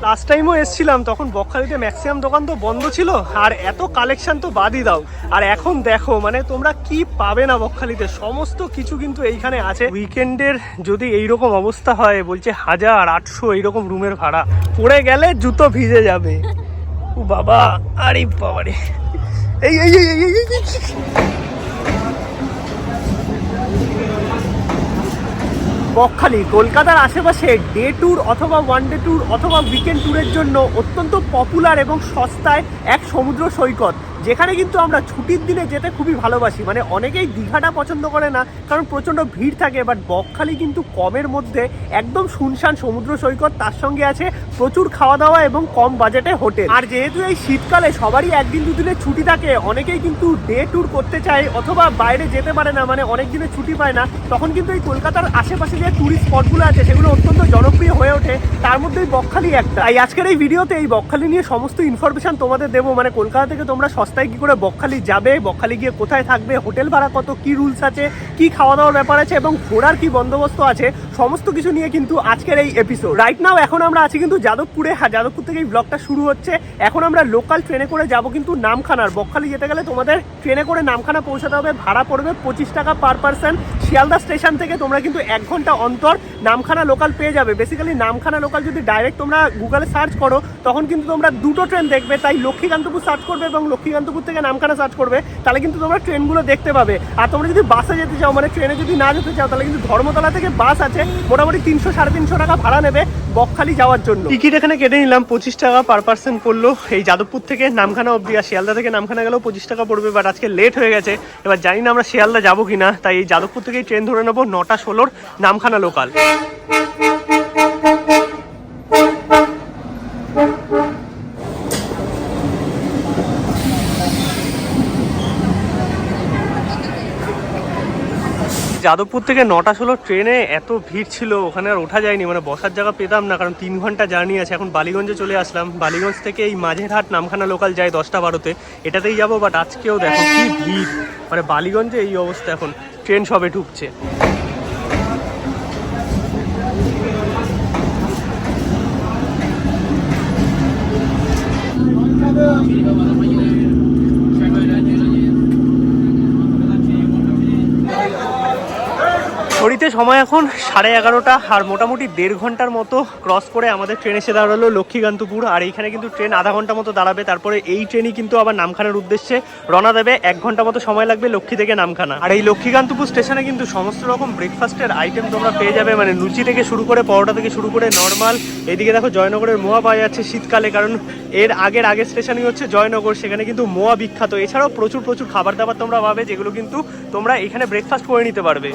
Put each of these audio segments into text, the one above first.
Last টাইমও এসেছিলাম, তখন বকখালিতে ম্যাক্সিমাম দোকান তো বন্ধ ছিল, আর এত কালেকশন তো বাদই দাও। আর এখন দেখো মানে তোমরা কি পাবে না বকখালিতে, সমস্ত কিছু কিন্তু এইখানে আছে। উইকেন্ডের যদি এইরকম অবস্থা হয়, বলছে 1800 এইরকম রুমের ভাড়া, পড়ে গেলে জুতো ভিজে যাবে। ও বাবা, আরে বাবারে, এই এই এই এই এই এই। বকখালি কলকাতার আশেপাশে ডে ট্যুর অথবা ওয়ান ডে ট্যুর অথবা উইকেন্ড ট্যুরের জন্য অত্যন্ত পপুলার এবং সস্তায় এক সমুদ্র সৈকত, যেখানে কিন্তু আমরা ছুটির দিনে যেতে খুবই ভালোবাসি। মানে অনেকেই দীঘাটা পছন্দ করে না, কারণ প্রচণ্ড ভিড় থাকে, বাট বকখালি কিন্তু কমের মধ্যে একদম শুনশান সমুদ্র সৈকত, তার সঙ্গে আছে প্রচুর খাওয়া দাওয়া এবং কম বাজেটে হোটেল। আর যেহেতু এই শীতকালে সবারই একদিন দুদিনের ছুটি থাকে, অনেকেই কিন্তু ডে ট্যুর করতে চায় অথবা বাইরে যেতে পারে না, মানে অনেক দিনের ছুটি পায় না, তখন কিন্তু এই কলকাতার আশেপাশে যে ট্যুরিস্ট স্পটগুলো আছে সেগুলো অত্যন্ত জনপ্রিয় হয়ে ওঠে, তার মধ্যেই বকখালি একটা। তাই আজকের এই ভিডিওতে এই বকখালি নিয়ে সমস্ত ইনফরমেশন তোমাদের দেবো। মানে কলকাতা থেকে তোমরা সস্তায় কি করে বকখালি যাবে, বকখালি গিয়ে কোথায় থাকবে, হোটেল ভাড়া কত, কি রুলস আছে, কি খাওয়া দাওয়ার ব্যাপার আছে এবং ঘোরার কি বন্দোবস্ত আছে, সমস্ত কিছু নিয়ে কিন্তু আজকের এই এপিসোড। রাইট নাও এখন আমরা আছি কিন্তু যাদবপুরে। হ্যাঁ, যাদবপুর থেকে এই ব্লগটা শুরু হচ্ছে। এখন আমরা লোকাল ট্রেনে করে যাব কিন্তু নামখানার। বকখালি যেতে গেলে তোমাদের ট্রেনে করে নামখানা পৌঁছাতে হবে, ভাড়া পড়বে 25 টাকা পার পারসন। শিয়ালদা স্টেশন থেকে তোমরা কিন্তু 1 ঘন্টা অন্তর নামখানা লোকাল পেয়ে যাবে। বেসিক্যালি নামখানা লোকাল যদি ডাইরেক্ট তোমরা গুগলে সার্চ করো, তখন কিন্তু তোমরা দুটো ট্রেন দেখবে। তাই লক্ষ্মীকান্তপুর সার্চ করবে এবং লক্ষ্মীকান্তপুর থেকে নামখানা সার্চ করবে, তাহলে কিন্তু তোমরা ট্রেনগুলো দেখতে পাবে। আর তোমরা যদি বাসে যেতে চাও, মানে ট্রেনে যদি না যেতে চাও, তাহলে কিন্তু ধর্মতলা থেকে বাস আছে, মোটামুটি 300-350 টাকা ভাড়া নেবে বকখালি যাওয়ার জন্য। টিকিট এখানে কেটে নিলাম, 25 টাকা পার পার্সন পড়লো এই যাদবপুর থেকে নামখানা অবধি। আর শিয়ালদা থেকে নামখানা গেলেও 25 টাকা পড়বে, বাট আজকে লেট হয়ে গেছে, এবার জানি না আমরা শিয়ালদা যাবো কিনা। তাই এই যাদবপুর থেকেই ট্রেন ধরে নেবো 9টা 16 নামখানা লোকাল। যাদবপুর থেকে 9টা 16 ট্রেনে এত ভিড় ছিল, ওখানে আর ওঠা যায়নি, মানে বসার জায়গা পেতাম না, কারণ 3 ঘন্টা জার্নি আছে। এখন বালিগঞ্জে চলে আসলাম, বালিগঞ্জ থেকে এই মাঝেরহাট নামখানা লোকাল যায় 10টা 12-তে, এটাতেই যাবো। বাট আজকেও দেখো কি ভিড়, মানে বালিগঞ্জে এই অবস্থা, এখন ট্রেন সবে ঢুকছে। ঘড়িতে সময় এখন 11:30, আর মোটামুটি 1.5 ঘন্টার মতো ক্রস করে আমাদের ট্রেন এসে দাঁড়ালো লক্ষ্মীকান্তপুর। আর এইখানে কিন্তু ট্রেন আধা ঘন্টা মতো দাঁড়াবে, তারপরে এই ট্রেনই কিন্তু আবার নামখানার উদ্দেশ্যে রওনা দেবে। 1 ঘন্টা মতো সময় লাগবে লক্ষ্মী থেকে নামখানা। আর এই লক্ষ্মীকান্তপুর স্টেশনে কিন্তু সমস্ত রকম ব্রেকফাস্টের আইটেম তোমরা পেয়ে যাবে, মানে লুচি থেকে শুরু করে পরোটা থেকে শুরু করে নর্মাল। এইদিকে দেখো জয়নগরের মোয়া পাওয়া যাচ্ছে শীতকালে, কারণ এর আগের স্টেশনই হচ্ছে জয়নগর, সেখানে কিন্তু মোয়া বিখ্যাত। এছাড়াও প্রচুর প্রচুর খাবার দাবার তোমরা পাবে, যেগুলো কিন্তু তোমরা এখানে ব্রেকফাস্ট করে নিতে পারবে।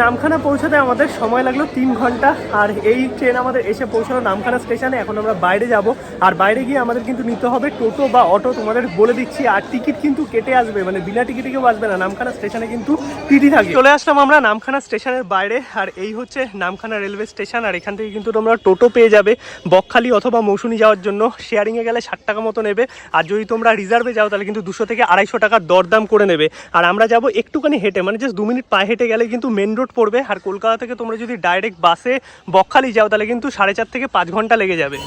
নামখানা পৌঁছাতে আমাদের সময় লাগলো 3 ঘন্টা। আর এই ট্রেন আমাদের এসে পৌঁছালো নামখানা স্টেশনে। এখন আমরা বাইরে যাব, আর বাইরে গিয়ে আমাদের কিন্তু নিতে হবে টোটো বা অটো, তোমাদের বলে দিচ্ছি। আর টিকিট কিন্তু কেটে আসবে, মানে বিনা টিকিটে কেউ আসবে না। নামখানা স্টেশনে কিন্তু টিটি থাকে। চলে আসলাম আমরা নামখানা স্টেশনের বাইরে, আর এই হচ্ছে নামখানা রেলওয়ে স্টেশন। আর এখান থেকে কিন্তু তোমরা টোটো পেয়ে যাবে বকখালি অথবা মৌসুনি যাওয়ার জন্য। শেয়ারিংয়ে গেলে 60 টাকা মতো নেবে, আর যদি তোমরা রিজার্ভে যাও তাহলে কিন্তু 200 থেকে 250 টাকার দরদাম করে নেবে। আর আমরা যাব একটুখানি হেঁটে, মানে জাস্ট 2 মিনিট পায়ে হেঁটে গেলে কিন্তু মেন রোড পড়বে। আর কলকাতা থেকে তোমরা যদি ডাইরেক্ট বাসে বকখালি যাও, তাহলে কিন্তু 4.5 থেকে 5 ঘন্টা লেগে যাবে।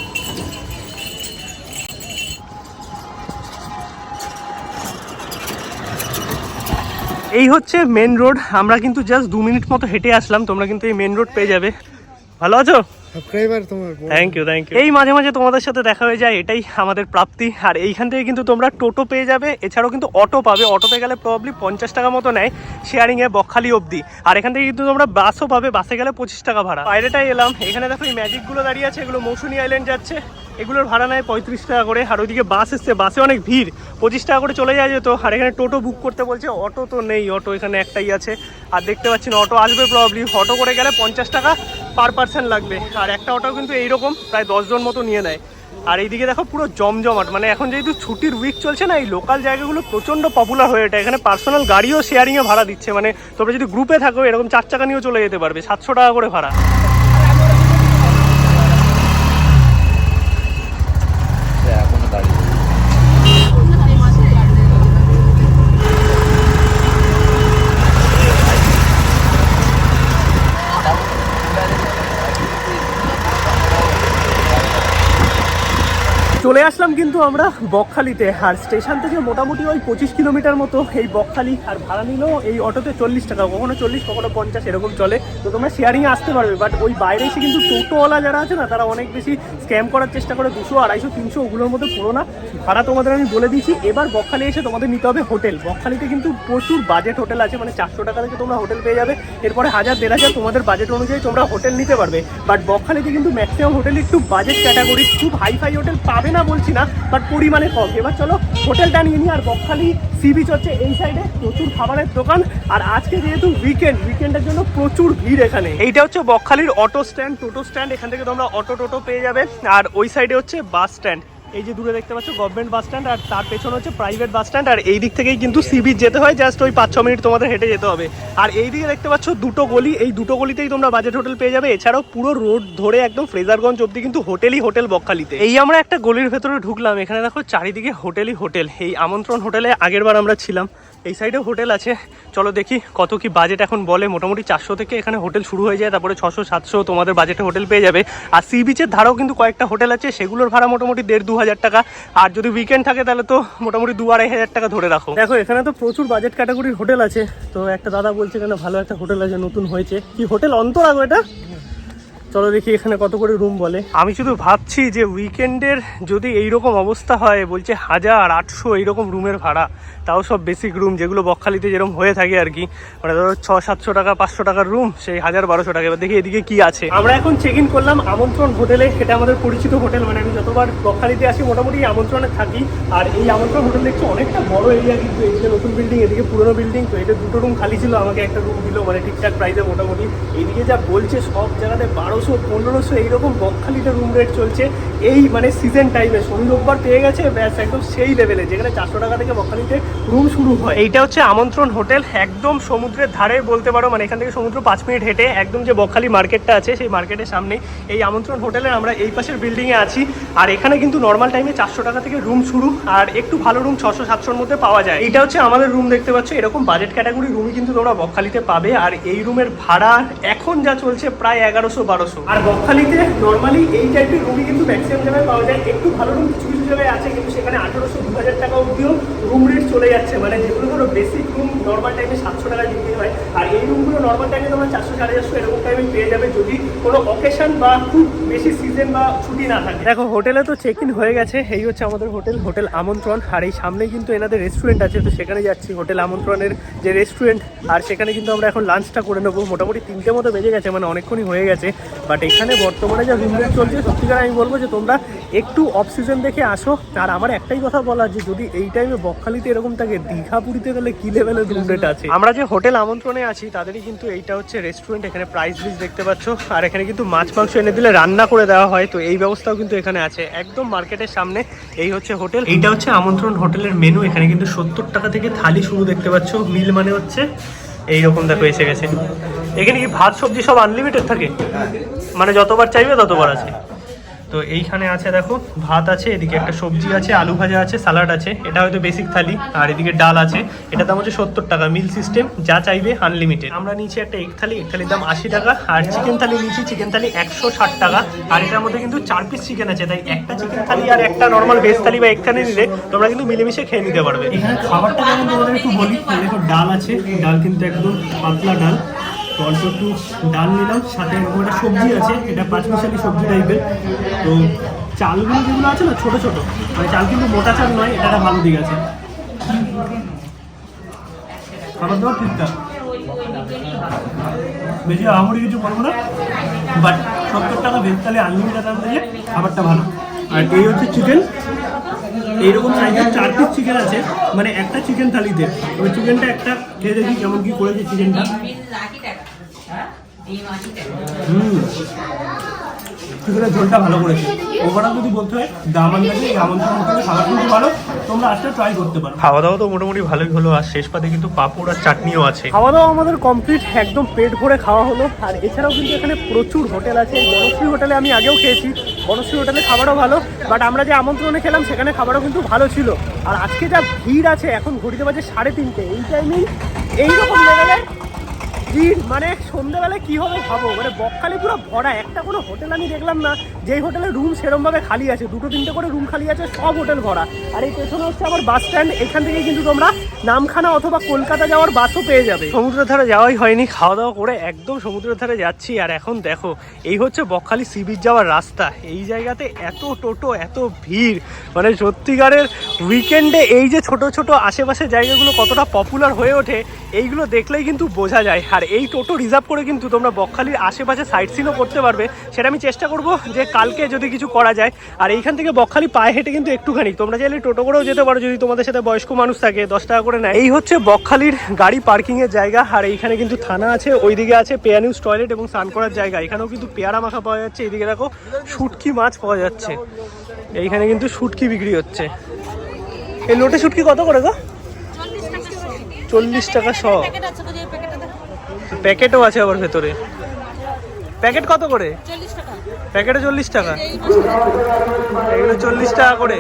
এই হচ্ছে মেন রোড, আমরা কিন্তু জাস্ট 2 মিনিট মতো হেঁটে আসলাম। তোমরা কিন্তু এই মেন রোড পেয়ে যাবে। ভালো আছো? সাবস্ক্রাইবার তোমার। থ্যাংক ইউ এই মাঝে মাঝে তোমাদের সাথে দেখা হয়ে যায়, এটাই আমাদের প্রাপ্তি। আর এইখান থেকে কিন্তু তোমরা টোটো পেয়ে যাবে, এছাড়াও কিন্তু অটো পাবে। অটোতে গেলে প্রবলি 50 টাকা মতো নেয় শেয়ারিংয়ে বকখালি অবধি। আর এখান থেকে কিন্তু তোমরা বাসও পাবে, বাসে গেলে 25 টাকা ভাড়া। বাইরেটাই এলাম, এখানে দেখো এই ম্যাজিকগুলো দাঁড়িয়ে আছে, এগুলো মৌসুনি আইল্যান্ড যাচ্ছে। এগুলোর ভাড়া নেয় 35 টাকা করে। আর ওইদিকে বাস এসছে, বাসে অনেক ভিড়, 25 টাকা করে চলে যায় যেত। আর এখানে টোটো বুক করতে বলছে, অটো তো নেই, অটো এখানে একটাই আছে। আর দেখতে পাচ্ছি না অটো আসবে প্রবলি। অটো করে গেলে 50 টাকা পার পার্সন লাগবে। আর একটা অটো কিন্তু এইরকম প্রায় 10 জন মতো নিয়ে নেয়। আর এইদিকে দেখো পুরো জমজমাট, মানে এখন যেহেতু ছুটির উইক চলছে না, এই লোকাল জায়গাগুলো প্রচণ্ড পপুলার হয়ে ওঠে। এখানে পার্সোনাল গাড়িও শেয়ারিংয়ে ভাড়া দিচ্ছে, মানে তোমরা যদি গ্রুপে থাকো এরকম 4 চাকা নিয়েও চলে যেতে পারবে, 700 টাকা করে ভাড়া। এখনো দাঁড়িয়ে চলে আসলাম কিন্তু আমরা বকখালিতে। আর স্টেশন থেকে মোটামুটি ওই 25 কিলোমিটার মতো এই বকখালি। আর ভাড়া নিলেও এই অটোতে 40 টাকা, কখনো 40 কখনো 50 এরকম চলে। তো তোমরা শেয়ারিংয়ে আসতে পারবে। বাট ওই বাইরে এসে কিন্তু টোটোওয়ালা যারা আছে না, তারা অনেক বেশি স্ক্যাম করার চেষ্টা করে। 200, 250, 300 ওগুলোর মধ্যে পুরো না। ভাড়া তোমাদের আমি বলে দিয়েছি। এবার বকখালি এসে তোমাদের নিতে হবে হোটেল। বকখালিতে কিন্তু প্রচুর বাজেট হোটেল আছে, মানে 400 টাকা থেকে তোমরা হোটেল পেয়ে যাবে। এরপরে 1000, 1500 তোমাদের বাজেট অনুযায়ী তোমরা হোটেল নিতে পারবে। বাট বকখালিতে কিন্তু ম্যাক্সিমাম হোটেল একটু বাজেট ক্যাটাগরি, খুব হাইফাই হোটেল পাবে না বলছি না, বাট পরিমাণে কম। এবার চলো হোটেলটা নিয়ে নিই। আর বকখালি সি বিচ হচ্ছে এই সাইডে, প্রচুর খাবারের দোকান। আর আজকে যেহেতু উইকেন্ডের জন্য প্রচুর ভিড় এখানে। এইটা হচ্ছে বকখালির অটো স্ট্যান্ড, টোটো স্ট্যান্ড। এখান থেকে তোমরা টোটো পেয়ে যাবে। আর ওই সাইডে হচ্ছে বাস স্ট্যান্ড, এই যে দূরে দেখতে পাচ্ছ গভর্নমেন্ট বাস স্ট্যান্ড। আর তার পেছনে হচ্ছে প্রাইভেট বাস স্ট্যান্ড। আর এই দিক থেকেই কিন্তু সি বিচ যেতে হয়, জাস্ট ওই 5-6 মিনিট তোমাদের হেঁটে যেতে হবে। আর এই দিকে দেখতে পাচ্ছ দুটো গলি, এই দুটো গলিতেই তোমরা বাজেট হোটেল পেয়ে যাবে। এছাড়াও পুরো রোড ধরে একদম ফ্রেজারগঞ্জ অব্দি কিন্তু হোটেলই হোটেল বকখালিতে। এই আমরা একটা গলির ভেতরে ঢুকলাম, এখানে দেখো চারিদিকে হোটেলই হোটেল। এই আমন্ত্রণ হোটেলে আগেরবার আমরা ছিলাম। এই সাইডেও হোটেল আছে, চলো দেখি কত কি বাজেট এখন বলে। মোটামুটি 400 থেকে এখানে হোটেল শুরু হয়ে যায়, তারপরে 600-700 তোমাদের বাজেটে হোটেল পেয়ে যাবে। আর সি বিচের ধারেও কিন্তু কয়েকটা হোটেল আছে, সেগুলোর ভাড়া মোটামুটি 1,500-2,000 টাকা। আর যদি উইকেন্ড থাকে তাহলে তো মোটামুটি 2,000-2,500 টাকা ধরে রাখো। দেখো এখানে তো প্রচুর বাজেট ক্যাটাগরির হোটেল আছে। তো একটা দাদা বলছে এখানে ভালো একটা হোটেল আছে, নতুন হয়েছে। কি হোটেল অন্তরাগ এটা? চলো দেখি এখানে কত করে রুম বলে। আমি শুধু ভাবছি যে উইকেন্ডের যদি এইরকম অবস্থা হয়, বলছে 1,800 এইরকম রুমের ভাড়া, তাও সব বেসিক রুম, যেগুলো বকখালিতে যেরকম হয়ে থাকে আর কি। মানে ধরো 600-700 টাকা 500 টাকার রুম, সেই 1,000-1,200 টাকা। এবার দেখি এদিকে কি আছে। আমরা এখন চেক ইন করলাম আমন্ত্রণ হোটেলে। এটা আমাদের পরিচিত হোটেল, মানে আমি যতবার বকখালিতে আসি মোটামুটি আমন্ত্রণে থাকি। আর এই আমন্ত্রণ হোটেল দেখছি অনেকটা বড় এরিয়া, কিন্তু এদিকে নতুন বিল্ডিং, এদিকে পুরোনো বিল্ডিং। তো এটা দুটো রুম খালি ছিল, আমাকে একটা রুম দিল, মানে ঠিকঠাক প্রাইসে মোটামুটি। এইদিকে যা বলছে সব জায়গাতে 1200-1500 এইরকম বকখালিতে রুম রেট চলছে। এই মানে সিজন টাইমে শনি রোববার পেয়ে গেছে, ব্যাস একদম সেই লেভেলে, যেখানে 400 টাকা থেকে বকখালিতে রুম শুরু হয়। এইটা হচ্ছে আমন্ত্রণ হোটেল, একদম সমুদ্রের ধারে বলতে পারো। মানে এখান থেকে সমুদ্র 5 মিনিট হেঁটে একদম যে বকখালি মার্কেটটা আছে, সেই মার্কেটের সামনে এই আমন্ত্রণ হোটেলে। আমরা এই পাশের বিল্ডিংয়ে আছি। আর এখানে কিন্তু নর্মাল টাইমে 400 টাকা থেকে রুম শুরু, আর একটু ভালো রুম 600-700-র মধ্যে পাওয়া যায়। এইটা হচ্ছে আমাদের রুম, দেখতে পাচ্ছ এরকম বাজেট ক্যাটাগরি রুমই কিন্তু তোমরা বকখালিতে পাবে। আর এই রুমের ভাড়া এখন যা চলছে প্রায় 1100-1200। আর বকখালিতে নর্মালি এই টাইপের রুমই কিন্তু ম্যাক্সিমাম জায়গায় পাওয়া যায়। একটু ভালো রুম কিছু কিছু জায়গায় আছে, কিন্তু সেখানে 1800-2000 টাকা অবধিও রুম রেট চলে যাচ্ছে। মানে যেগুলো ধরো বেসিক রুম নর্মাল টাইমে 700 টাকায় বিক্রি হয়, আর এই রুমগুলো নর্মাল টাইমে তোমরা 400-450 এরকম টাইমে পেয়ে যাবে, যদি কোনো অকেশন বা খুব বেশি সিজন বা ছুটি না থাকে। দেখো হোটেলে তো চেক ইন হয়ে গেছে। এই হচ্ছে আমাদের হোটেল, হোটেল আমন্ত্রণ। আর এই সামনেই কিন্তু এনাদের রেস্টুরেন্ট আছে, তো সেখানে যাচ্ছি, হোটেল আমন্ত্রণের যে রেস্টুরেন্ট। আর সেখানে কিন্তু আমরা এখন লাঞ্চটা করে নেবো। মোটামুটি 3টে মতো বেজে গেছে, মানে অনেকক্ষণই হয়ে গেছে। বাট এখানে বর্তমানে যা রুম রেট চলছে, সত্যিকার আমি বলবো যে তোমরা একটু অফ সিজন দেখে আসো। আর আমার একটাই কথা বলার, যে যদি এই টাইমে বকখালিতে এরকম থাকে, দীঘা পুরীতে গেলে কি লেভেলের রুম রেট আছে। আমরা যে হোটেল আমন্ত্রণে আছি তাদেরই কিন্তু এইটা হচ্ছে রেস্টুরেন্ট। এখানে প্রাইস লিস্ট দেখতে পাচ্ছ। আর এখানে কিন্তু মাছ মাংস এনে দিলে রান্না করে দেওয়া হয়, তো এই ব্যবস্থাও কিন্তু এখানে আছে, একদম মার্কেটের সামনে। এই হচ্ছে হোটেল, এইটা হচ্ছে আমন্ত্রণ হোটেলের মেনু। এখানে কিন্তু 70 টাকা থেকে থালি শুরু, দেখতে পাচ্ছ। মিল মানে হচ্ছে এইরকম, দেখো এসে গেছে। এখানে কি ভাত সবজি সব আনলিমিটেড থাকে, মানে যতবার চাইবে ততবার আছে। তো এইখানে আছে দেখো, ভাত আছে, এদিকে একটা সবজি আছে, আলু ভাজা আছে, স্যালাড আছে। এটা হয়তো বেসিক থালি। আর এদিকে ডাল আছে। এটা দাম হচ্ছে 70 টাকা, মিল সিস্টেম, যা চাইবে আনলিমিটেড। আমরা নিয়েছি একটা এগ থালি, এগ থালির দাম 80 টাকা। আর চিকেন থালি নিয়েছি, চিকেন থালি 160 টাকা। আর এটার মধ্যে কিন্তু 4 পিস চিকেন আছে, তাই একটা চিকেন থালি আর একটা নর্মাল ভেজ থালি বা এগ থালি নিলে তোমরা কিন্তু মিলেমিশে খেয়ে নিতে পারবে। এখানে খাবারটা যেমন তোমাদের একটু বলি, দেখো ডাল আছে, ডাল কিন্তু একদম পাতলা ডাল। তো অল্প একটু ডাল নিলাম, সাথে এরকম একটা সবজি আছে, এটা পাঁচমিশালি সবজি টাইপের। তো চালগুলো যেগুলো আছে না ছোটো ছোটো, মানে চাল কিন্তু মোটা চাল নয়, এটা একটা ভালো দিক আছে। খাবার দাবার ঠিকঠাক, বেশি আহামরি কিছু করবো না, বাট 70 টাকা ভেজ থালি আনলিমিটেড দাম দিয়ে খাবারটা ভালো। আর এই হচ্ছে চিকেন, এইরকম সাইজের 4 পিস চিকেন আছে, মানে একটা চিকেন থালিতে। ওই চিকেনটা একটা খেয়ে দেখি কেমন কি করেছে চিকেনটা। চিকেনের ঝোলটা ভালো করেছে। ওভারঅল যদি বলতে হয় দাম আন্দাজে এই আমন্ত্রণ হোটেলে খাবার কিন্তু ভালো, তোমরা আসলে ট্রাই করতে পারো। খাওয়া দাওয়া তো মোটামুটি ভালোই হলো, আর শেষ পাতে কিন্তু পাঁপড় আর চাটনিও আছে। খাওয়া দাওয়া আমাদের কমপ্লিট, একদম পেট ভরে খাওয়া হলো। আর এছাড়াও কিন্তু এখানে প্রচুর হোটেল আছে। বনশ্রী হোটেলে আমি আগেও খেয়েছি, বনশ্রী হোটেলে খাবারও ভালো, বাট আমরা যে আমন্ত্রণে খেলাম সেখানে খাবারও কিন্তু ভালো ছিল। আর আজকে যা ভিড় আছে, এখন ঘড়িতে বাজে 3:30, এই টাইমেই এইরকম লেভেলে ভিড়, মানে সন্ধ্যাবেলায় কী হবে ভাবো। মানে বকখালি পুরো ভরা, একটা কোনো হোটেল আমি দেখলাম না যেই হোটেলের রুম সেরমভাবে খালি আছে, 2-3টে করে রুম খালি আছে, সব হোটেল ভরা। আর এই পেছনে হচ্ছে আমার বাস স্ট্যান্ড, এখান থেকে কিন্তু তোমরা নামখানা অথবা কলকাতা যাওয়ার বাসও পেয়ে যাবে। সমুদ্রের ধারে যাওয়াই হয়নি, খাওয়া দাওয়া করে একদম সমুদ্রের ধারে যাচ্ছি। আর এখন দেখো, এই হচ্ছে বকখালি সি বিচ যাওয়ার রাস্তা। এই জায়গাতে এত টোটো, এত ভিড়, মানে সত্যিকারের উইকেন্ডে এই যে ছোট ছোট আশেপাশের জায়গাগুলো কতটা পপুলার হয়ে ওঠে, এইগুলো দেখলেই কিন্তু বোঝা যায়। আর এই টোটো রিজার্ভ করে কিন্তু তোমরা বকখালির আশেপাশে সাইট সিনও করতে পারবে, সেটা আমি চেষ্টা করব যে কালকে যদি কিছু করা যায়। আর এইখান থেকে বকখালি পায়ে হেঁটে কিন্তু একটুখানি, তোমরা চাইলে টোটো করেও যেতে পারো যদি তোমাদের সাথে বয়স্ক মানুষ থাকে, 10 টাকা করে নেয়। এই হচ্ছে বকখালির গাড়ি পার্কিংয়ের জায়গা। আর এইখানে কিন্তু থানা আছে, ওইদিকে আছে পেয়ার নিউজ টয়লেট এবং স্নান করার জায়গা। এখানেও কিন্তু পেয়ারা মাখা পাওয়া যাচ্ছে, এইদিকে দেখো শুটকি মাছ পাওয়া যাচ্ছে, এইখানে কিন্তু শুটকি বিক্রি হচ্ছে। এই লোটে শুটকি কত করে গো? 40 টাকা শ। প্যাকেটও আছে আবার ভেতরে। প্যাকেট কত করে? প্যাকেটে 40 টাকা, এগুলো 40 টাকা করে।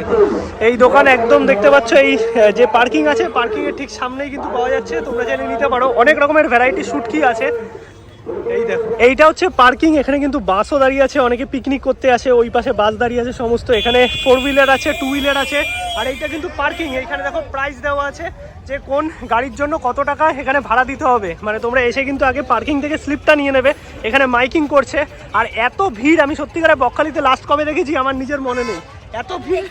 এই দোকান একদম দেখতে পাচ্ছ, এই যে পার্কিং আছে, পার্কিং এর ঠিক সামনেই কিন্তু পাওয়া যাচ্ছে, তোমরা চাইলে নিতে পারো। অনেক রকমের ভ্যারাইটি শুটকি আছে। এই দেখো, এইটা হচ্ছে পার্কিং, এখানে কিন্তু বাসও দাঁড়িয়ে আছে, অনেকে পিকনিক করতে আসে, ওই পাশে বাস দাঁড়িয়ে আছে সমস্ত। এখানে 4 হুইলার আছে, 2 হুইলার আছে। আর এইটা কিন্তু পার্কিং, এইখানে দেখো প্রাইস দেওয়া আছে যে কোন গাড়ির জন্য কত টাকা এখানে ভাড়া দিতে হবে। মানে তোমরা এসে কিন্তু আগে পার্কিং থেকে স্লিপটা নিয়ে নেবে, এখানে মাইকিং করছে। আর এত ভিড় আমি সত্যিকারে বকখালিতে লাস্ট কবে দেখেছি আমার নিজের মনে নেই, এত ভিড়।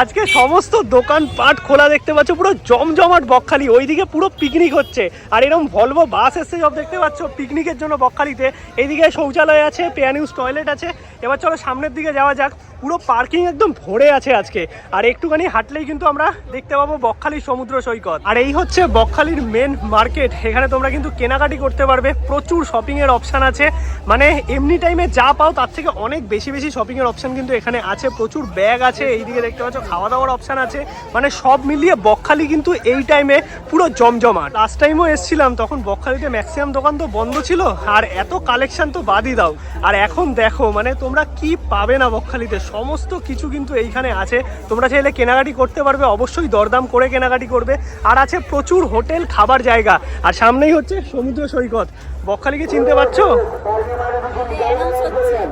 আজকে সমস্ত দোকান পাট খোলা, দেখতে পাচ্ছ পুরো জমজমাট বকখালি। ওইদিকে পুরো পিকনিক হচ্ছে, আর এরকম ভলভো বাস এসছে সব দেখতে পাচ্ছ পিকনিকের জন্য বকখালিতে। এইদিকে শৌচালয় আছে, পেয়ার নিউজ টয়লেট আছে। এবার চলো সামনের দিকে যাওয়া যাক। পুরো পার্কিং একদম ভরে আছে আজকে, আর একটুখানি হাঁটলেই কিন্তু আমরা দেখতে পাবো বকখালির সমুদ্র সৈকত। আর এই হচ্ছে বকখালির মেন মার্কেট, এখানে তোমরা কিন্তু কেনাকাটি করতে পারবে, প্রচুর শপিং এর অপশান আছে। মানে এমনি টাইমে যা পাও তার থেকে অনেক বেশি বেশি শপিং এর অপশান কিন্তু এখানে আছে। প্রচুর ব্যাগ আছে, এইদিকে দেখতে পাচ্ছ খাওয়া দাওয়ার অপশান আছে। মানে সব মিলিয়ে বকখালি কিন্তু এই টাইমে পুরো জমজমাট। লাস্ট টাইমও এসেছিলাম, তখন বকখালিতে ম্যাক্সিমাম দোকান তো বন্ধ ছিল, আর এত কালেকশন তো বাদই দাও। আর এখন দেখো, মানে তোমরা কি পাবে না বকখালিতে, সমস্ত কিছু কিন্তু এইখানে আছে। তোমরা চাইলে কেনাকাটি করতে পারবে, অবশ্যই দরদাম করে কেনাকাটি করবে। আর আছে প্রচুর হোটেল, খাবার জায়গা, আর সামনেই হচ্ছে সমুদ্র সৈকত। বকখালিকে চিনতে পারছো?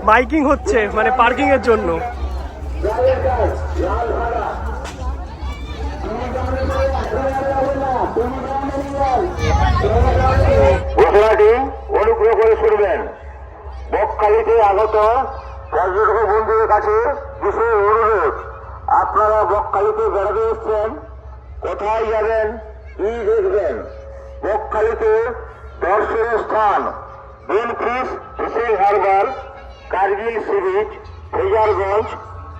মাইকিং হচ্ছে, মানে পার্কিং এর জন্য। ঘোষণাটি অনুগ্রহ করে শুনবেন। বকখালিতে আগত পর্যটক বন্ধুদের কাছে বিশেষ অনুরোধ, আপনারা বকখালিতে বেড়াতে এসছেন, কোথায় যাবেন, কি দেখবেন? বকখালিতে দর্শনীয় স্থান বেলফিশ fishing harbour, Kargil sea beach, Fraserganj,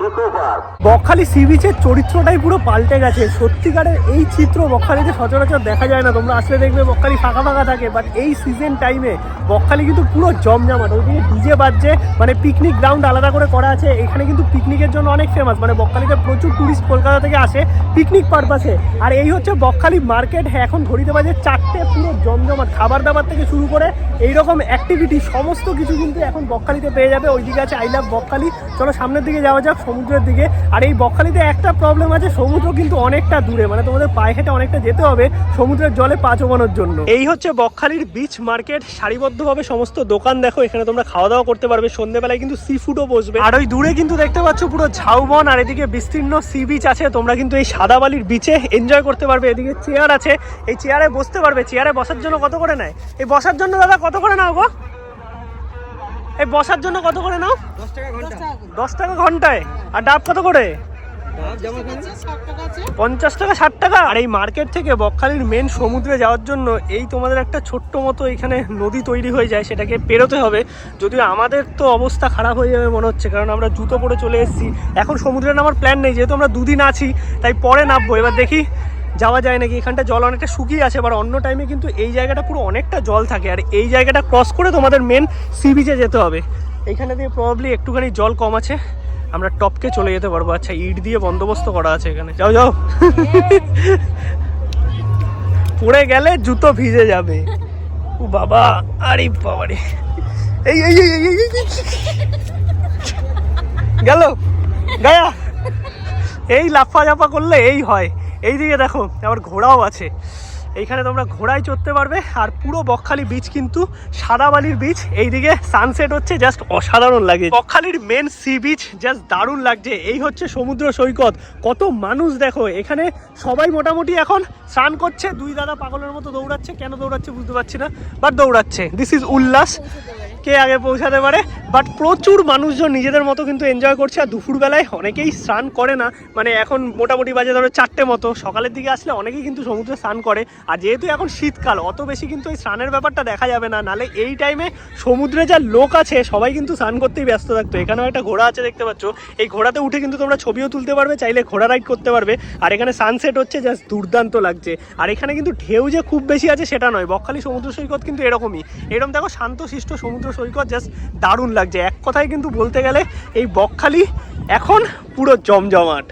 eco park. Bakkhali sea বিচের চরিত্রটাই পুরো পাল্টে গেছে। সত্যিকারের এই চিত্র বকখালিতে সচরাচর দেখা যায় না, তোমরা আসলে দেখবে বকখালি ফাঁকা ফাঁকা থাকে, বাট এই সিজন টাইমে বকখালি কিন্তু পুরো জমজমাট। ওইদিকে ডিজে বাজছে, মানে পিকনিক গ্রাউন্ড আলাদা করে করা আছে। এখানে কিন্তু পিকনিকের জন্য অনেক ফেমাস, মানে বকখালিতে প্রচুর টুরিস্ট কলকাতা থেকে আসে পিকনিক পারপাসে। আর এই হচ্ছে বকখালি মার্কেট। হ্যাঁ, এখন ঘড়িতে বাজে 4টে, পুরো জমজমাট। খাবার দাবার থেকে শুরু করে এইরকম অ্যাক্টিভিটি সমস্ত কিছু কিন্তু এখন বকখালিতে পেয়ে যাবে। ওইদিকে আছে আই লাভ বকখালি। চলো সামনের দিকে যাওয়া যাক। সমুদ্রের দিকে। আর এই বকখালিতে একটা প্রবলেম আছে, সমুদ্র কিন্তু অনেকটা দূরে, মানে তোমাদের পায়ে হেঁটে অনেকটা যেতে হবে সমুদ্রের জলে পা চোবানোর জন্য। এই হচ্ছে বকখালির বিচ মার্কেট, সারিবদ্ধভাবে সমস্ত দোকান দেখো, এখানে তোমরা খাওয়া দাওয়া করতে পারবে, সন্ধ্যেবেলায় কিন্তু সি ফুডও বসবে। আর ওই দূরে কিন্তু দেখতে পাচ্ছ পুরো ঝাউবন, আর এদিকে বিস্তীর্ণ সি বিচ আছে, তোমরা কিন্তু এই সাদা বালির বিচে এনজয় করতে পারবে। এদিকে চেয়ার আছে, এই চেয়ারে বসতে পারবে। চেয়ারে বসার জন্য কত করে নেয়? এই বসার জন্য দাদা কত করে নাও গো? এই বসার জন্য কত করে নাও? 10 টাকা ঘন্টা। 10 টাকা ঘন্টায়। আর ডাব কত করে? 50 টাকা 60 টাকা। আর এই মার্কেট থেকে বকখালির মেন সমুদ্রে যাওয়ার জন্য এই তোমাদের একটা ছোট্ট মতো এখানে নদী তৈরি হয়ে যায়, সেটাকে পেরোতে হবে। যদিও আমাদের তো অবস্থা খারাপ হয়ে যাবে মনে হচ্ছে, কারণ আমরা জুতো পরে চলে এসেছি। এখন সমুদ্রে নামার প্ল্যান নেই, যেহেতু আমরা দুদিন আছি, তাই পরে নামবো। এবার দেখি যাওয়া যায় নাকি। এখানটা জল অনেকটা শুকিয়ে আছে, আবার অন্য টাইমে কিন্তু এই জায়গাটা পুরো অনেকটা জল থাকে। আর এই জায়গাটা ক্রস করে তোমাদের মেন সি বিচে যেতে হবে। এইখানে দিয়ে প্রবাবলি একটুখানি জল কম আছে, আমরা টপকে চলে যেতে পারবো। আচ্ছা, ইট দিয়ে বন্দোবস্ত করা আছে এখানে। যাও যাও, পড়ে গেলে জুতো ভিজে যাবে। ও বাবা, আরে বাবারে, এই এই এই এই গেল গায়া। এই লাফা জাফা করলে এই হয়। এইদিকে দেখো আবার ঘোড়াও আছে, এইখানে তোমরা ঘোড়ায় চড়তে পারবে। আর পুরো বকখালি বিচ কিন্তু সাদা বালির বিচ। এইদিকে সানসেট হচ্ছে, জাস্ট অসাধারণ লাগে। বকখালির মেন সি বিচ জাস্ট দারুণ লাগছে। এই হচ্ছে সমুদ্র সৈকত, কত মানুষ দেখো এখানে। সবাই মোটামুটি এখন স্নান করছে। দুই দাদা পাগলের মতো দৌড়াচ্ছে, কেন দৌড়াচ্ছে বুঝতে পারছি না, বাট দৌড়াচ্ছে। দিস ইজ উল্লাস, কে আগে পৌঁছাতে পারে। বাট প্রচুর মানুষজন নিজেদের মতো কিন্তু এনজয় করছে। আর দুপুরবেলায় অনেকেই স্নান করে না, মানে এখন মোটামুটি বাজে ধরো 4টে মতো, সকালের দিকে আসলে অনেকেই কিন্তু সমুদ্রে স্নান করে। আর যেহেতু এখন শীতকাল, অত বেশি কিন্তু এই স্নানের ব্যাপারটা দেখা যাবে না, নালে এই টাইমে সমুদ্রে যা লোক আছে সবাই কিন্তু স্নান করতেই ব্যস্ত থাকতো। এখানেও একটা ঘোড়া আছে দেখতে পাচ্ছ, এই ঘোড়াতে উঠে কিন্তু তোমরা ছবিও তুলতে পারবে, চাইলে ঘোড়া রাইড করতে পারবে। আর এখানে সানসেট হচ্ছে, জাস্ট দুর্দান্ত লাগছে। আর এখানে কিন্তু ঢেউ যে খুব বেশি আছে সেটা নয়, বকখালি সমুদ্র সৈকত কিন্তু এরকমই। এরকম দেখো শান্তশিষ্ট সমুদ্র সৈকত, জাস্ট দারুণ লাগছে। এক কথায় কিন্তু বলতে গেলে এই বকখালি এখন পুরো জমজমাট।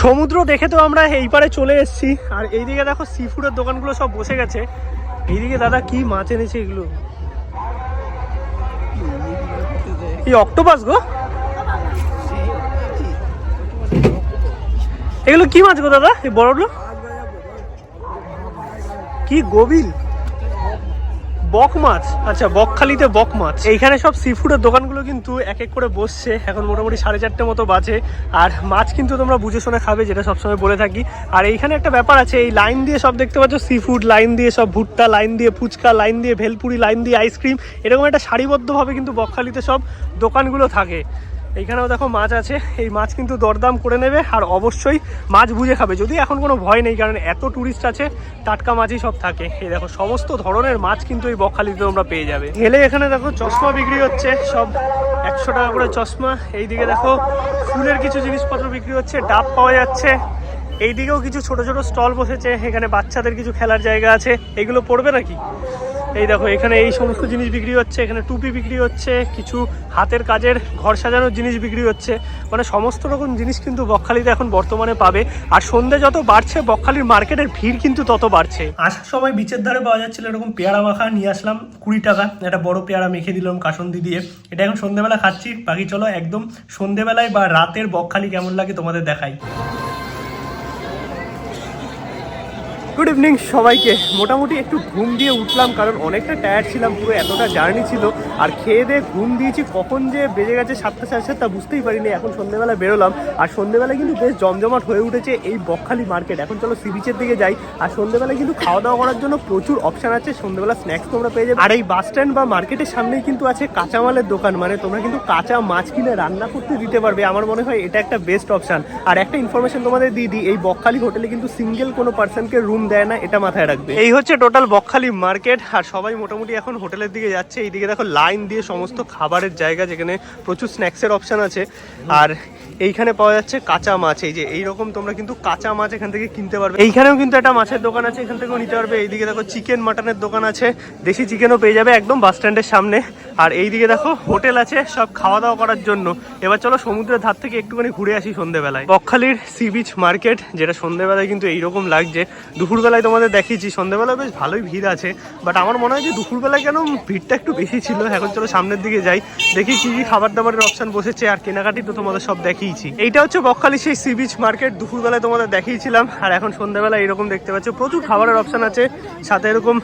সমুদ্র দেখে তো আমরা এই পারে চলে এসেছি। আর এইদিকে দেখো সি ফুডের দোকানগুলো সব বসে গেছে। এইদিকে দাদা কি মাছ এনেছে এগুলো? এই অক্টোপাস গো, এগুলো কি মাছ গো দাদা? এই বড়গুলো কি? গোবিল, বক মাছ। আচ্ছা, বকখালিতে বক মাছ। এইখানে সব সি ফুডের দোকানগুলো কিন্তু এক এক করে বসছে। এখন মোটামুটি 4:30 মতো বাজে। আর মাছ কিন্তু তোমরা বুঝে শুনে খাবে, যেটা সবসময় বলে থাকি। আর এইখানে একটা ব্যাপার আছে, এই লাইন দিয়ে সব দেখতে পাচ্ছ সি ফুড, লাইন দিয়ে সব ভুট্টা, লাইন দিয়ে ফুচকা, লাইন দিয়ে ভেলপুরি, লাইন দিয়ে আইসক্রিম, এরকম একটা সারিবদ্ধভাবে কিন্তু বকখালিতে সব দোকানগুলো থাকে। এইখানেও দেখো মাছ আছে, এই মাছ কিন্তু দরদাম করে নেবে। আর অবশ্যই মাছ বুঝে খাবে, যদি এখন কোনো ভয় নেই, কারণ এত টুরিস্ট আছে, টাটকা মাছই সব থাকে। এই দেখো সমস্ত ধরনের মাছ কিন্তু এই বকখালিতে তোমরা পেয়ে যাবে। হেলে এখানে দেখো চশমা বিক্রি হচ্ছে, সব 100 টাকা করে চশমা। এইদিকে দেখো ফুলের কিছু জিনিসপত্র বিক্রি হচ্ছে, ডাব পাওয়া যাচ্ছে। এইদিকেও কিছু ছোট ছোট স্টল বসেছে, এখানে বাচ্চাদের কিছু খেলার জায়গা আছে। এগুলো পড়বে নাকি? এই দেখো এখানে এই সমস্ত জিনিস বিক্রি হচ্ছে, এখানে টুপি বিক্রি হচ্ছে, কিছু হাতের কাজের ঘর সাজানোর জিনিস বিক্রি হচ্ছে। মানে সমস্ত রকম জিনিস কিন্তু বকখালিতে এখন বর্তমানে পাবে। আর সন্ধ্যে যত বাড়ছে, বকখালির মার্কেটের ভিড় কিন্তু তত বাড়ছে। আসার সময় বিচের ধারে পাওয়া যাচ্ছিল এরকম পেয়ারা মাখা, নিয়ে আসলাম 20 টাকা। একটা বড় পেয়ারা মেখে দিলাম কাসন্দি দিয়ে। এটা এখন সন্ধ্যেবেলা খাচ্ছি। বাকি চলো একদম সন্ধ্যেবেলায় বা রাতের বকখালি কেমন লাগে তোমাদের দেখাই। গুড ইভিনিং সবাইকে। মোটামুটি একটু ঘুম দিয়ে উঠলাম, কারণ অনেকটা টায়ার্ড ছিলাম, পুরো এতটা জার্নি ছিল। আর খেয়ে দিয়ে ঘুম দিয়েছি, কখন যে বেজে গেছে 7টা 7:30 বুঝতেই পারিনি। এখন সন্ধ্যেবেলা বেরোলাম, আর সন্ধ্যেবেলায় কিন্তু বেশ জমজমাট হয়ে উঠেছে এই বকখালি মার্কেট। এখন চলো সি বিচের দিকে যাই। আর সন্ধ্যেবেলায় কিন্তু খাওয়া দাওয়া করার জন্য প্রচুর অপশান আছে, সন্ধ্যেবেলা স্ন্যাক্স তোমরা পেয়ে যাবে। আর এই বাস স্ট্যান্ড বা মার্কেটের সামনেই কিন্তু আছে কাঁচামালের দোকান, মানে তোমরা কিন্তু কাঁচা মাছ কিনে রান্না করতে দিতে পারবে। আমার মনে হয় এটা একটা বেস্ট অপশান। আর একটা ইনফরমেশন তোমাদের দিয়ে দিই, এই বকখালি হোটেলে কিন্তু সিঙ্গেল কোনো পার্সনকে রুম দেয় না, এটা মাথায় রাখবে। এই হচ্ছে টোটাল বকখালি মার্কেট। আর সবাই মোটামুটি এখন হোটেলের দিকে যাচ্ছে। এইদিকে দেখো লাইন দিয়ে সমস্ত খাবারের জায়গা, যেখানে প্রচুর স্ন্যাক্সের অপশান আছে। আর এইখানে পাওয়া যাচ্ছে কাঁচা মাছ, এই যে এইরকম তোমরা কিন্তু কাঁচা মাছ এখান থেকে কিনতে পারবে। এইখানেও কিন্তু একটা মাছের দোকান আছে, এখান থেকেও নিতে পারবে। এইদিকে দেখো চিকেন মাটনের দোকান আছে, দেশি চিকেনও পেয়ে যাবে একদম বাস স্ট্যান্ডের সামনে। আর এইদিকে দেখো হোটেল আছে সব খাওয়া দাওয়া করার জন্য। এবার চলো সমুদ্রের ধার থেকে একটুখানি ঘুরে আসি সন্ধ্যেবেলায়। বকখালির সি বিচ মার্কেট, যেটা সন্ধ্যেবেলায় কিন্তু এইরকম লাগছে। দুপুরবেলায় তোমাদের দেখিয়েছি, সন্ধ্যেবেলায় বেশ ভালোই ভিড় আছে, বাট আমার মনে হয় যে দুপুরবেলায় কেন ভিড়টা একটু বেশি ছিল। এখন চলো সামনের দিকে যাই, দেখি কি কি খাবার দাবারের অপশন বসেছে, আর কেনাকাটি তো তোমাদের সব দেখিয়েছি। এইটা হচ্ছে বকখালি সেই সি বিচ মার্কেট, দুপুরবেলায় তোমাদের দেখিয়েছিলাম। আর এখন সন্ধ্যাবেলা এরকম দেখতে পাচ্ছ প্রচুর খাবারের অপশন আছে, সাথে এরকম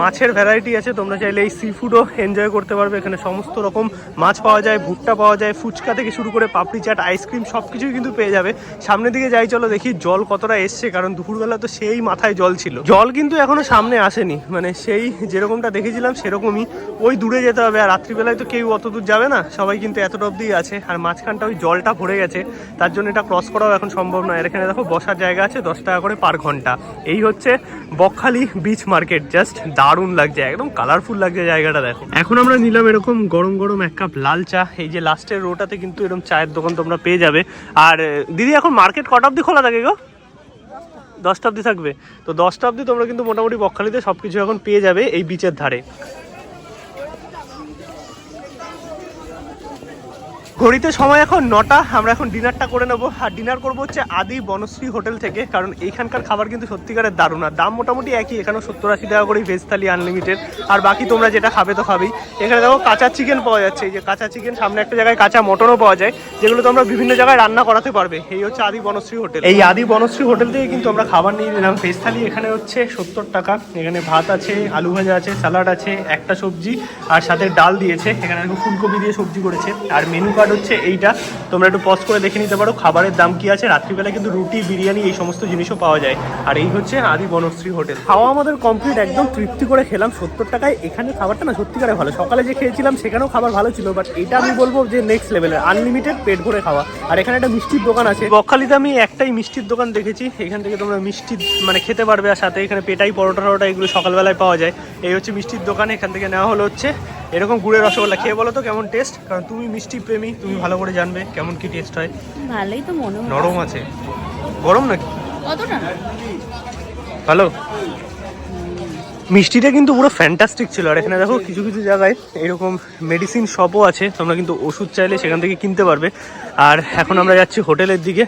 মাছের ভ্যারাইটি আছে। তোমরা চাইলে এই সি ফুডও এনজয় করতে পারবে। এখানে সমস্ত রকম মাছ পাওয়া যায়, ভুট্টা পাওয়া যায়, ফুচকা থেকে শুরু করে পাপড়ি চাট, আইসক্রিম সব কিছুই কিন্তু পেয়ে যাবে। সামনের দিকে যাই চলো, দেখি জল কতটা এসছে, কারণ দুপুরবেলা তো সেই মাথায় জল ছিল। জল কিন্তু এখনো সামনে আসেনি, মানে সেই যেরকমটা দেখেছিলাম সেরকমই, ওই দূরে যেতে হবে। আর রাত্রিবেলায় তো কেউ অত দূর যাবে না, সবাই কিন্তু এতটা অব্দি আছে। আর মাঝখানটা ওই জলটা ভরে গেছে, তার জন্য এটা ক্রস করাও এখন সম্ভব নয়। আর এখানে দেখো বসার জায়গা আছে 10 টাকা করে পার ঘন্টা। এই হচ্ছে বকখালি বিচ মার্কেট, জাস্ট দারুণ লাগছে, একদম কালারফুল লাগছে জায়গাটা দেখো। এখন আমরা নিলাম এরকম গরম গরম এক কাপ লাল চা। এই যে লাস্টের রোটাতে কিন্তু এরকম চায়ের দোকান তোমরা পেয়ে যাবে। আর দিদি এখন মার্কেট কটা অবধি খোলা থাকে গো? 10টা অবধি থাকবে। তো 10টা অবধি তোমরা কিন্তু মোটামুটি বকখালিতে সবকিছু এখন পেয়ে যাবে এই বিচের ধারে। ঘড়িতে সময় এখন 9টা। আমরা এখন ডিনারটা করে নেবো, আর ডিনার করবো হচ্ছে আদি বনশ্রী হোটেল থেকে, কারণ এইখানকার খাবার কিন্তু সত্যিকারের দারুণ। আর দাম মোটামুটি একই, এখানেও 70-80 টাকা করেই ভেজ থালি আনলিমিটেড। আর বাকি তোমরা যেটা খাবে তো খাবেই। এখানে দেখো কাঁচা চিকেন পাওয়া যাচ্ছে, এই যে কাঁচা চিকেন, সামনে একটা জায়গায় কাঁচা মটনও পাওয়া যায়, যেগুলো তোমরা বিভিন্ন জায়গায় রান্না করাতে পারবে। এই হচ্ছে আদি বনশ্রী হোটেল। এই আদি বনশ্রী হোটেল থেকে কিন্তু আমরা খাবার নিয়ে নিলাম। ভেজ থালি এখানে হচ্ছে 70 টাকা। এখানে ভাত আছে, আলু ভাজা আছে, স্যালাড আছে, একটা সবজি, আর সাথে ডাল দিয়েছে। এখানে ফুলকপি দিয়ে সবজি করেছে। আর মেনু কার্ড হচ্ছে এইটা, তোমরা একটু পজ করে দেখে নিতে পারো খাবারের দাম কি আছে। রাত্রিবেলা কিন্তু রুটি, বিরিয়ানি এই সমস্ত জিনিসও পাওয়া যায়। আর এই হচ্ছে আদি বনশ্রী হোটেল। খাওয়া আমাদের কমপ্লিট, একদম তৃপ্তি করে খেলাম। 70 টাকায় এখানে খাবারটা না সত্যিকারে ভালো। সকালে যে খেয়েছিলাম সেখানেও খাবার ভালো ছিল, বাট এটা আমি বলবো যে নেক্সট লেভেলের, আনলিমিটেড পেট ভরে খাওয়া। আর এখানে একটা মিষ্টির দোকান আছে। বকখালিতে আমি একটাই মিষ্টির দোকান দেখেছি, এখান থেকে তোমরা মিষ্টি মানে খেতে পারবে। আর সাথে এখানে পেটাই, পরোটা টরোটা এগুলো সকালবেলায় পাওয়া যায়। এই হচ্ছে মিষ্টির দোকান, এখান থেকে নেওয়া হলো হচ্ছে এরকম গুড়ের রসগোল্লা। খেয়ে বলো তো কেমন টেস্ট, কারণ তুমি মিষ্টি প্রেমী, তুমি ভালো করে জানবে কেমন কি টেস্ট হয়। ভালোই তো মনে হয়। নরম আছে, গরম নাকি? কতটা ভালো। মিষ্টিটা কিন্তু পুরো ফ্যান্টাস্টিক ছিল। আর এখানে দেখো কিছু কিছু জায়গায় এরকম মেডিসিন শপও আছে, তোমরা কিন্তু ওষুধ চাইলে সেখান থেকে কিনতে পারবে। আর এখন আমরা যাচ্ছি হোটেলের দিকে।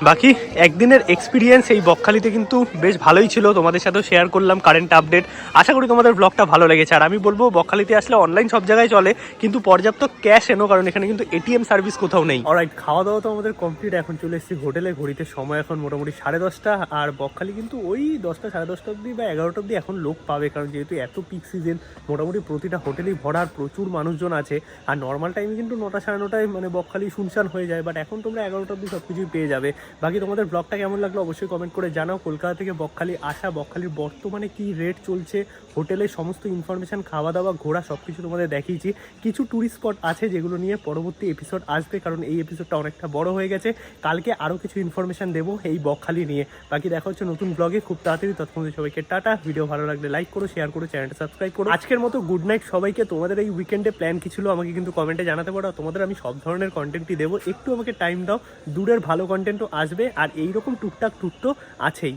বাকি একদিনের এক্সপিরিয়েন্স এই বকখালিতে কিন্তু বেশ ভালোই ছিল, তোমাদের সাথেও শেয়ার করলাম কারেন্ট আপডেট। আশা করি তোমাদের ব্লগটা ভালো লেগেছে। আর আমি বলবো বকখালিতে আসলে অনলাইন সব জায়গায় চলে, কিন্তু পর্যাপ্ত ক্যাশ এনো, কারণ এখানে কিন্তু এটিএম সার্ভিস কোথাও নেই। অলরাইট, খাওয়া দাওয়া তো আমাদের কমপ্লিট। এখন চলে এসেছি হোটেলে। ঘড়িতে সময় এখন মোটামুটি 10:30। আর বকখালি কিন্তু ওই 10টা, 10:30 অবধি বা 11টা অবধি এখন লোক পাবে, কারণ যেহেতু এত পিক সিজন, মোটামুটি প্রতিটা হোটেলেই ভরা, আর প্রচুর মানুষজন আছে। আর নর্মাল টাইমে কিন্তু 9টা, 9:30টায় মানে বকখালি শুনশান হয়ে যায়, বাট এখন তোমরা 11টা অবধি সব কিছুই পেয়ে যাবে। বাকি তোমাদের ব্লগটা কেমন লাগলো অবশ্যই কমেন্ট করে জানাও। কলকাতা থেকে বকখালি আসা, বকখালির বর্তমানে কি রেট চলছে, হোটেলের সমস্ত ইনফরমেশন, খাওয়া দাওয়া, ঘোরা সব কিছু তোমাদের দেখিয়েছি। কিছু ট্যুরিস্ট স্পট আছে যেগুলো নিয়ে পরবর্তী এপিসোড আসবে, কারণ এই এপিসোডটা অনেকটা বড় হয়ে গেছে। কালকে আরও কিছু ইনফরমেশন দেবো এই বকখালি নিয়ে। বাকি দেখা হচ্ছে নতুন ব্লগে খুব তাড়াতাড়ি। ততক্ষণ সবাইকে টাটা। ভিডিও ভালো লাগলে লাইক করো, শেয়ার করো, চ্যানেলটা সাবস্ক্রাইব করো। আজকের মতো গুড নাইট সবাইকে। তোমাদের এই উইকেন্ডে প্ল্যান কি ছিল আমাকে কিন্তু কমেন্টে জানাতে পারো। তোমাদের আমি সব ধরনের কন্টেন্টই দেবো, একটু আমাকে টাইম দাও। দূরের ভালো কন্টেন্টও আসবে, আর এইরকম টুকটাক টুক তো আছেই।